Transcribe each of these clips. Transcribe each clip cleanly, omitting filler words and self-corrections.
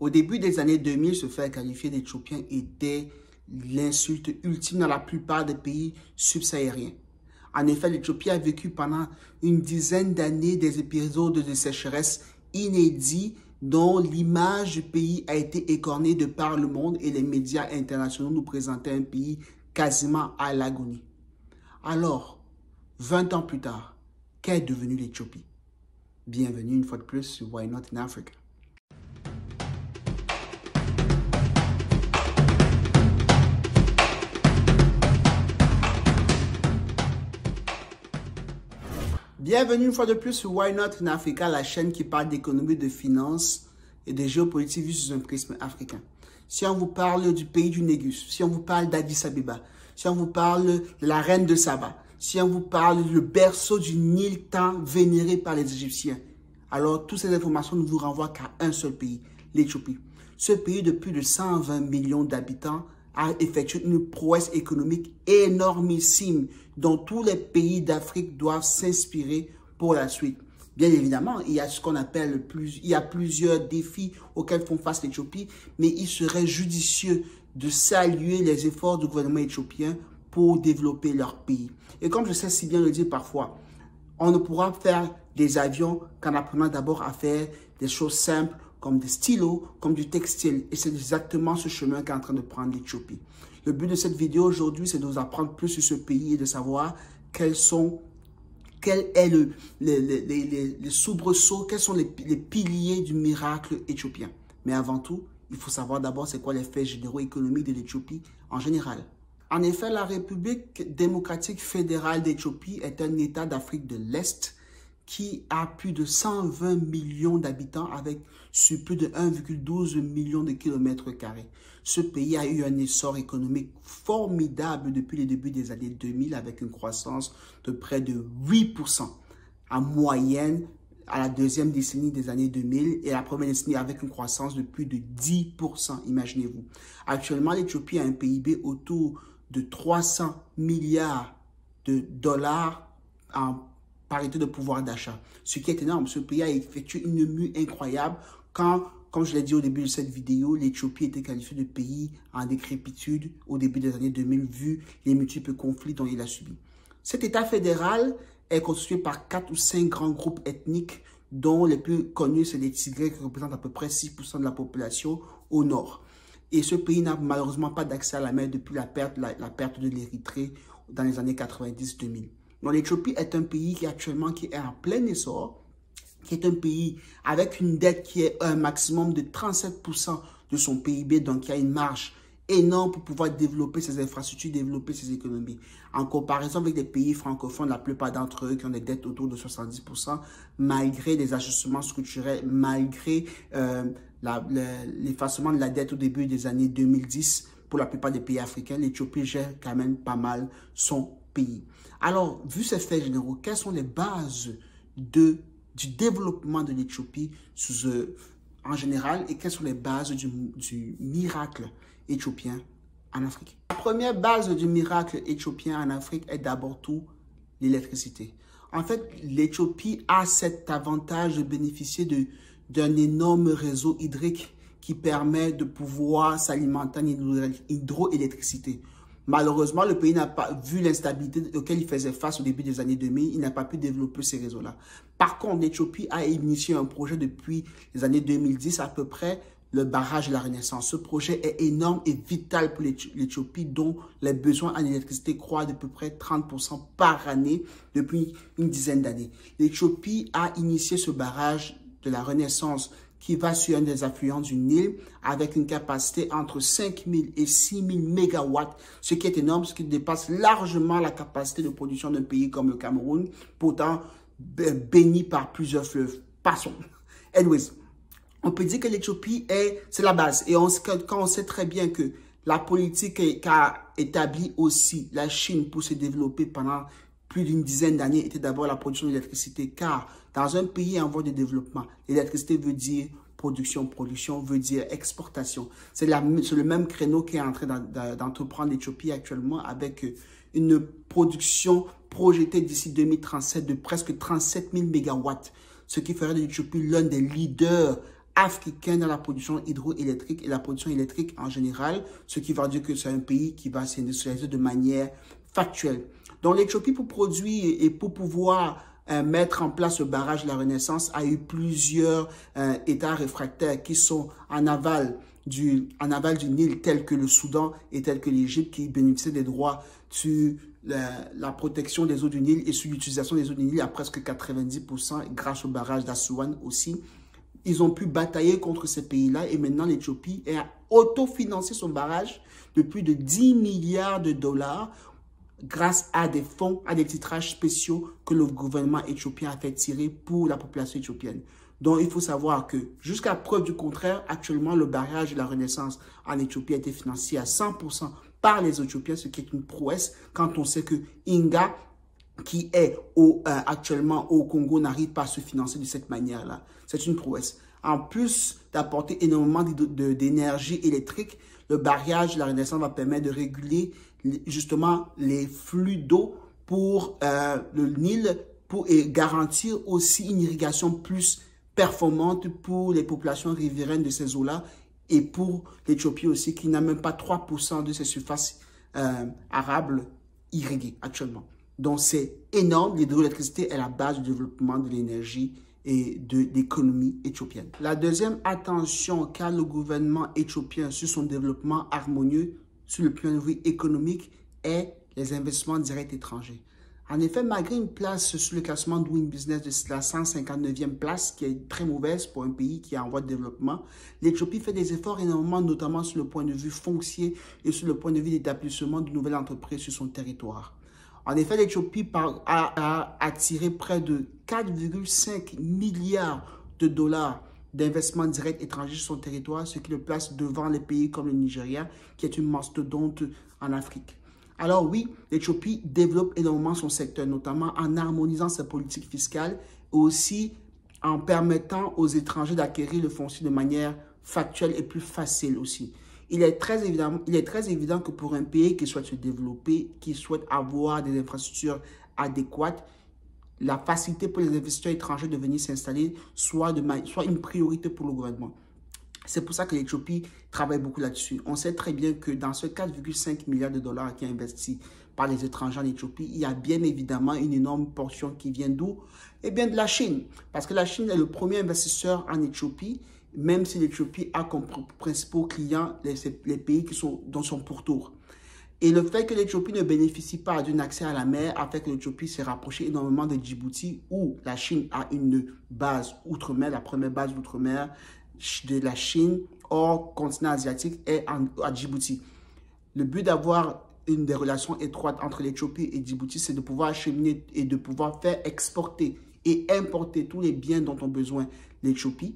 Au début des années 2000, se faire qualifier d'Éthiopien était l'insulte ultime dans la plupart des pays subsahariens. En effet, l'Éthiopie a vécu pendant une dizaine d'années des épisodes de sécheresse inédits dont l'image du pays a été écornée de par le monde et les médias internationaux nous présentaient un pays quasiment à l'agonie. Alors, 20 ans plus tard, qu'est devenue l'Éthiopie? Bienvenue une fois de plus sur Why Not in Africa. Bienvenue une fois de plus sur Why Not in Africa, la chaîne qui parle d'économie, de finance et de géopolitique vue sous un prisme africain. Si on vous parle du pays du Négus, si on vous parle d'Addis Abeba, si on vous parle de la reine de Saba, si on vous parle du berceau du Nil tant vénéré par les Égyptiens, alors toutes ces informations ne vous renvoient qu'à un seul pays, l'Éthiopie. Ce pays de plus de 120 millions d'habitants a effectué une prouesse économique énormissime dont tous les pays d'Afrique doivent s'inspirer pour la suite. Bien évidemment, il y a ce qu'on appelle plusieurs défis auxquels font face l'Éthiopie, mais il serait judicieux de saluer les efforts du gouvernement éthiopien pour développer leur pays. Et comme je sais si bien le dire parfois, on ne pourra faire des avions qu'en apprenant d'abord à faire des choses simples comme des stylos, comme du textile. Et c'est exactement ce chemin qu'est en train de prendre l'Éthiopie. Le but de cette vidéo aujourd'hui, c'est de vous apprendre plus sur ce pays et de savoir quels est les soubresauts, quels sont les piliers du miracle éthiopien. Mais avant tout, il faut savoir d'abord c'est quoi les faits généraux économiques de l'Éthiopie en général. En effet, la République démocratique fédérale d'Éthiopie est un État d'Afrique de l'Est qui a plus de 120 millions d'habitants avec sur plus de 1,12 million de kilomètres carrés. Ce pays a eu un essor économique formidable depuis le début des années 2000 avec une croissance de près de 8% en moyenne à la deuxième décennie des années 2000 et la première décennie avec une croissance de plus de 10%, imaginez-vous. Actuellement, l'Éthiopie a un PIB autour de 300 milliards de dollars en parité de pouvoir d'achat, ce qui est énorme. Ce pays a effectué une mue incroyable quand, comme je l'ai dit au début de cette vidéo, l'Éthiopie était qualifiée de pays en décrépitude au début des années 2000 vu les multiples conflits dont il a subi. Cet État fédéral est constitué par 4 ou 5 grands groupes ethniques dont les plus connus, c'est les Tigrés qui représentent à peu près 6% de la population au nord. Et ce pays n'a malheureusement pas d'accès à la mer depuis la perte de l'Érythrée dans les années 90-2000. Donc l'Éthiopie est un pays qui est en plein essor, qui est un pays avec une dette qui est un maximum de 37% de son PIB, donc il y a une marge énorme pour pouvoir développer ses infrastructures, développer ses économies. En comparaison avec les pays francophones, la plupart d'entre eux qui ont des dettes autour de 70%, malgré les ajustements structurels, malgré l'effacement de la dette au début des années 2010, pour la plupart des pays africains, l'Éthiopie gère quand même pas mal son pays. Alors, vu ces faits généraux, quelles sont les bases du développement de l'Éthiopie en général et quelles sont les bases du miracle éthiopien en Afrique? La première base du miracle éthiopien en Afrique est d'abord tout l'électricité. En fait, l'Éthiopie a cet avantage de bénéficier d'un énorme réseau hydrique qui permet de pouvoir s'alimenter en hydroélectricité. Malheureusement, le pays n'a pas vu l'instabilité auquel il faisait face au début des années 2000. Il n'a pas pu développer ces réseaux-là. Par contre, l'Éthiopie a initié un projet depuis les années 2010 à peu près, le barrage de la Renaissance. Ce projet est énorme et vital pour l'Éthiopie dont les besoins en électricité croissent de peu près 30% par année depuis une dizaine d'années. L'Éthiopie a initié ce barrage de la Renaissance qui va sur un des affluents du Nil avec une capacité entre 5000 et 6000 mégawatts, ce qui est énorme, ce qui dépasse largement la capacité de production d'un pays comme le Cameroun, pourtant béni par plusieurs fleuves. Passons. Anyways, on peut dire que l'Éthiopie c'est la base. Et quand on sait très bien que la politique qu'a établie aussi la Chine pour se développer pendant plus d'une dizaine d'années était d'abord la production d'électricité, car dans un pays en voie de développement, l'électricité veut dire production, production veut dire exportation. C'est le même créneau qui est en train d'entreprendre l'Éthiopie actuellement avec une production projetée d'ici 2037 de presque 37 000 mégawatts, ce qui ferait de l'Éthiopie l'un des leaders africain dans la production hydroélectrique et la production électrique en général, ce qui va dire que c'est un pays qui va s'industrialiser de manière factuelle. Donc l'Éthiopie, pour produire et pour pouvoir mettre en place le barrage de la Renaissance, a eu plusieurs États réfractaires qui sont en aval du Nil, tels que le Soudan et tels que l'Égypte, qui bénéficiaient des droits sur la protection des eaux du Nil et sur l'utilisation des eaux du Nil à presque 90% grâce au barrage d'Assuan aussi. Ils ont pu batailler contre ces pays-là et maintenant l'Éthiopie a autofinancé son barrage de plus de 10 milliards de dollars grâce à des fonds, à des titrages spéciaux que le gouvernement éthiopien a fait tirer pour la population éthiopienne. Donc, il faut savoir que jusqu'à preuve du contraire, actuellement, le barrage de la Renaissance en Éthiopie a été financé à 100% par les Éthiopiens, ce qui est une prouesse quand on sait que Inga, qui est actuellement au Congo, n'arrive pas à se financer de cette manière-là. C'est une prouesse. En plus d'apporter énormément d'énergie électrique, le barrage de la Renaissance va permettre de réguler justement les flux d'eau pour le Nil et garantir aussi une irrigation plus performante pour les populations riveraines de ces eaux-là et pour l'Éthiopie aussi qui n'a même pas 3% de ses surfaces arables irriguées actuellement. Donc c'est énorme, l'hydroélectricité est la base du développement de l'énergie et de l'économie éthiopienne. La deuxième attention qu'a le gouvernement éthiopien sur son développement harmonieux sur le plan de vue économique est les investissements directs étrangers. En effet, malgré une place sur le classement Doing Business de la 159e place, qui est très mauvaise pour un pays qui est en voie de développement, l'Éthiopie fait des efforts énormément, notamment sur le point de vue foncier et sur le point de vue d'établissement de nouvelles entreprises sur son territoire. En effet, l'Éthiopie a attiré près de 4,5 milliards de dollars d'investissements directs étrangers sur son territoire, ce qui le place devant les pays comme le Nigeria, qui est une mastodonte en Afrique. Alors oui, l'Éthiopie développe énormément son secteur, notamment en harmonisant sa politique fiscale et aussi en permettant aux étrangers d'acquérir le foncier de manière factuelle et plus facile aussi. Il est très évident que pour un pays qui souhaite se développer, qui souhaite avoir des infrastructures adéquates, la facilité pour les investisseurs étrangers de venir s'installer soit une priorité pour le gouvernement. C'est pour ça que l'Éthiopie travaille beaucoup là-dessus. On sait très bien que dans ce 4,5 milliards de dollars qui est investi par les étrangers en Éthiopie, il y a bien évidemment une énorme portion qui vient d'où? Eh bien de la Chine. Parce que la Chine est le premier investisseur en Éthiopie, même si l'Éthiopie a comme principaux clients les pays qui sont dans son pourtour. Et le fait que l'Éthiopie ne bénéficie pas d'un accès à la mer a fait que l'Éthiopie s'est rapprochée énormément de Djibouti, où la Chine a une base outre-mer, la première base outre-mer de la Chine hors continent asiatique est à Djibouti. Le but d'avoir des relations étroites entre l'Éthiopie et Djibouti, c'est de pouvoir acheminer et de pouvoir faire exporter et importer tous les biens dont ont besoin l'Éthiopie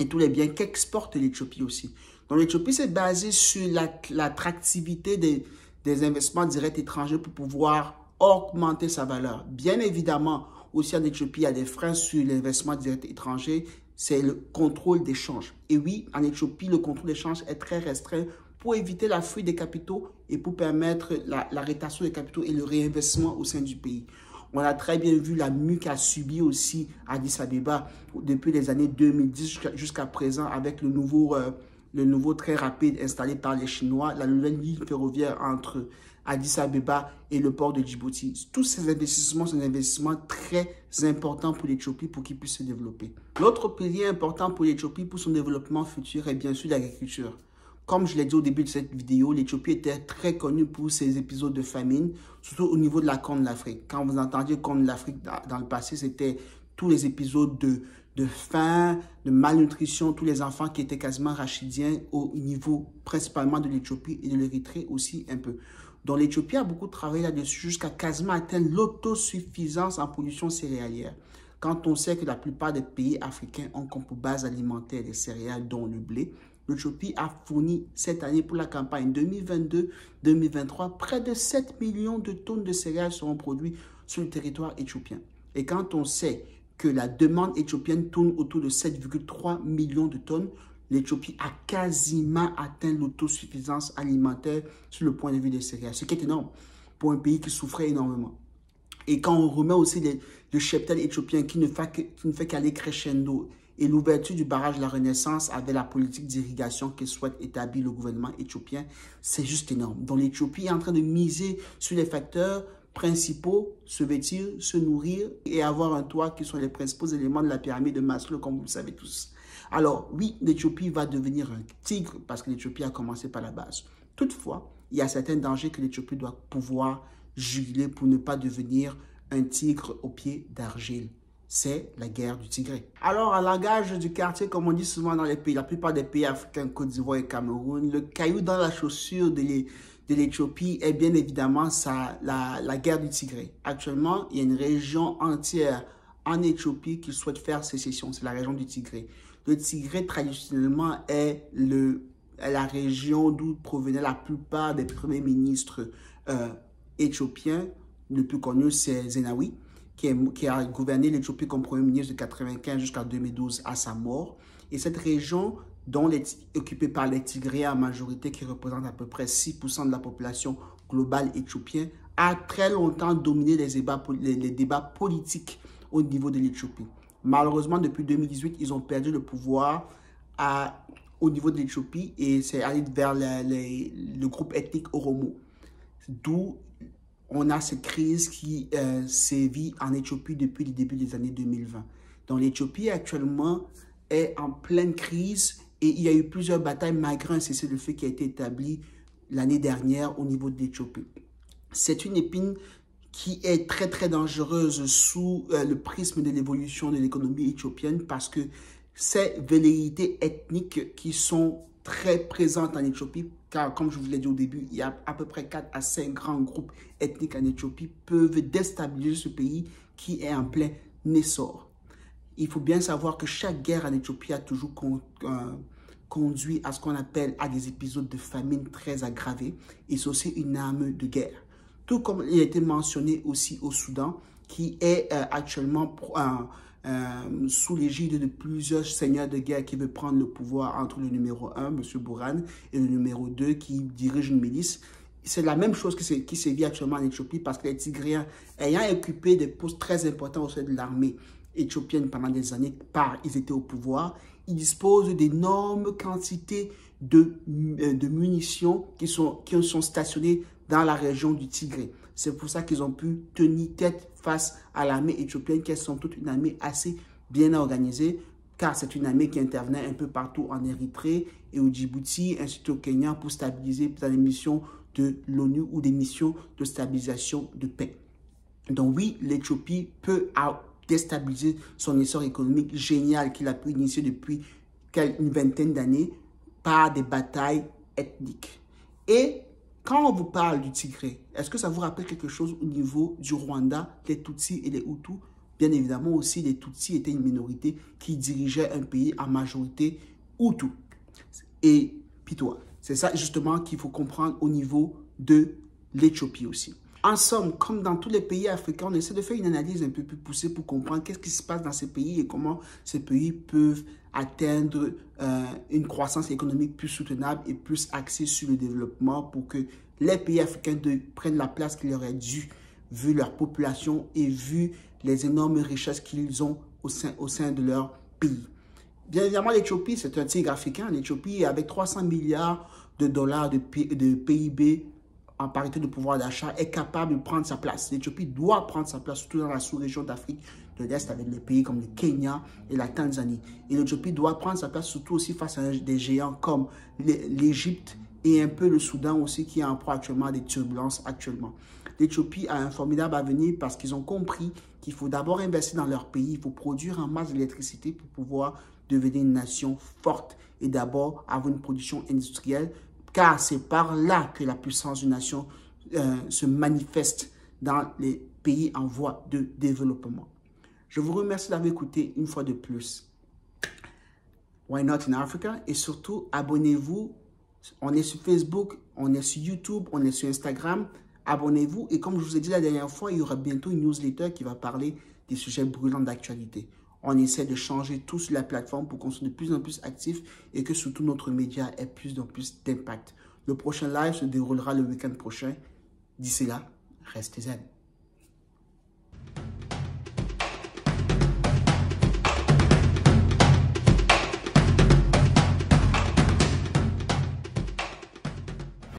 et tous les biens qu'exporte l'Éthiopie aussi. Donc l'Éthiopie s'est basée sur l'attractivité des investissements directs étrangers pour pouvoir augmenter sa valeur. Bien évidemment, aussi en Éthiopie, il y a des freins sur l'investissement direct étranger, c'est le contrôle d'échange. Et oui, en Éthiopie, le contrôle d'échange est très restreint pour éviter la fuite des capitaux et pour permettre la rétention des capitaux et le réinvestissement au sein du pays. On a très bien vu la mue qu'a subi aussi Addis Abeba depuis les années 2010 jusqu'à présent avec le nouveau train rapide installé par les Chinois, la nouvelle ligne ferroviaire entre Addis Abeba et le port de Djibouti. Tous ces investissements sont des investissements très importants pour l'Éthiopie pour qu'il puisse se développer. L'autre pilier important pour l'Éthiopie pour son développement futur est bien sûr l'agriculture. Comme je l'ai dit au début de cette vidéo, l'Éthiopie était très connue pour ses épisodes de famine, surtout au niveau de la Corne de l'Afrique. Quand vous entendiez Corne de l'Afrique dans le passé, c'était tous les épisodes de faim, de malnutrition, tous les enfants qui étaient quasiment rachidiens au niveau principalement de l'Éthiopie et de l'Érythrée aussi un peu. Donc l'Éthiopie a beaucoup travaillé là-dessus jusqu'à quasiment atteindre l'autosuffisance en production céréalière. Quand on sait que la plupart des pays africains ont comme base alimentaire des céréales, dont le blé, l'Éthiopie a fourni cette année pour la campagne 2022-2023 près de 7 millions de tonnes de céréales seront produites sur le territoire éthiopien. Et quand on sait que la demande éthiopienne tourne autour de 7,3 millions de tonnes, l'Éthiopie a quasiment atteint l'autosuffisance alimentaire sur le point de vue des céréales, ce qui est énorme pour un pays qui souffrait énormément. Et quand on remet aussi le cheptel éthiopien qui ne fait qu'aller crescendo et l'ouverture du barrage de la Renaissance avec la politique d'irrigation que souhaite établir le gouvernement éthiopien, c'est juste énorme. Donc l'Éthiopie est en train de miser sur les facteurs principaux, se vêtir, se nourrir et avoir un toit qui sont les principaux éléments de la pyramide de Maslow, comme vous le savez tous. Alors oui, l'Éthiopie va devenir un tigre parce que l'Éthiopie a commencé par la base. Toutefois, il y a certains dangers que l'Éthiopie doit pouvoir juguler pour ne pas devenir un tigre aux pieds d'argile. C'est la guerre du Tigré. Alors, en langage du quartier, comme on dit souvent dans les pays, la plupart des pays africains, Côte d'Ivoire et Cameroun, le caillou dans la chaussure de l'Éthiopie est bien évidemment la guerre du Tigré. Actuellement, il y a une région entière en Éthiopie qui souhaite faire sécession. C'est la région du Tigré. Le Tigré, traditionnellement, est la région d'où provenaient la plupart des premiers ministres éthiopiens. Le plus connu, c'est Zenawi, qui a gouverné l'Éthiopie comme premier ministre de 1995 jusqu'à 2012 à sa mort. Et cette région, dont est occupée par les Tigréens en majorité, qui représentent à peu près 6% de la population globale éthiopienne, a très longtemps dominé les débats politiques au niveau de l'Éthiopie. Malheureusement, depuis 2018, ils ont perdu le pouvoir au niveau de l'Éthiopie et c'est allé vers le groupe ethnique Oromo. D'où on a cette crise qui sévit en Éthiopie depuis le début des années 2020. Donc l'Éthiopie actuellement est en pleine crise et il y a eu plusieurs batailles malgré un cessez-le-feu qui a été établi l'année dernière au niveau de l'Éthiopie. C'est une épine qui est très très dangereuse sous le prisme de l'évolution de l'économie éthiopienne parce que ces velléités ethniques qui sont très présentes en Éthiopie, car comme je vous l'ai dit au début, il y a à peu près 4 à 5 grands groupes ethniques en Éthiopie, peuvent déstabiliser ce pays qui est en plein essor. Il faut bien savoir que chaque guerre en Éthiopie a toujours conduit à ce qu'on appelle à des épisodes de famine très aggravés et c'est aussi une arme de guerre. Tout comme il a été mentionné aussi au Soudan, qui est actuellement sous l'égide de plusieurs seigneurs de guerre qui veulent prendre le pouvoir entre le numéro 1, M. Bourhan, et le numéro 2 qui dirige une milice. C'est la même chose qui sévit actuellement en Éthiopie parce que les Tigréens, ayant occupé des postes très importants au sein de l'armée éthiopienne pendant des années, ils étaient au pouvoir, ils disposent d'énormes quantités de munitions qui sont stationnées dans la région du Tigré. C'est pour ça qu'ils ont pu tenir tête face à l'armée éthiopienne, qui est sans doute une armée assez bien organisée, car c'est une armée qui intervenait un peu partout en Érythrée et au Djibouti, ainsi qu'au Kenya, pour stabiliser dans les missions de l'ONU ou des missions de stabilisation de paix. Donc oui, l'Éthiopie peut déstabiliser son essor économique génial qu'il a pu initier depuis une vingtaine d'années par des batailles ethniques. Et quand on vous parle du Tigré, est-ce que ça vous rappelle quelque chose au niveau du Rwanda, les Tutsis et les Hutus? Bien évidemment aussi, les Tutsis étaient une minorité qui dirigeait un pays en majorité Hutu et Pitois. C'est ça justement qu'il faut comprendre au niveau de l'Éthiopie aussi. En somme, comme dans tous les pays africains, on essaie de faire une analyse un peu plus poussée pour comprendre qu'est-ce qui se passe dans ces pays et comment ces pays peuvent atteindre une croissance économique plus soutenable et plus axée sur le développement pour que les pays africains prennent la place qu'il leur est due, vu leur population et vu les énormes richesses qu'ils ont au sein de leur pays. Bien évidemment, l'Éthiopie, c'est un tigre africain. L'Éthiopie, avec 300 milliards de dollars de PIB, en parité de pouvoir d'achat, est capable de prendre sa place. L'Éthiopie doit prendre sa place, surtout dans la sous-région d'Afrique de l'Est, avec les pays comme le Kenya et la Tanzanie. Et l'Éthiopie doit prendre sa place, surtout aussi face à des géants comme l'Égypte et un peu le Soudan aussi, qui est en proie actuellement à des turbulences actuellement. L'Éthiopie a un formidable avenir parce qu'ils ont compris qu'il faut d'abord investir dans leur pays, il faut produire en masse d'électricité pour pouvoir devenir une nation forte et d'abord avoir une production industrielle, car c'est par là que la puissance d'une nation se manifeste dans les pays en voie de développement. Je vous remercie d'avoir écouté une fois de plus Why Not in Africa et surtout abonnez-vous. On est sur Facebook, on est sur YouTube, on est sur Instagram. Abonnez-vous et comme je vous ai dit la dernière fois, il y aura bientôt une newsletter qui va parler des sujets brûlants d'actualité. On essaie de changer tout sur la plateforme pour qu'on soit de plus en plus actif et que surtout notre média ait plus en plus d'impact. Le prochain live se déroulera le week-end prochain. D'ici là, restez zen.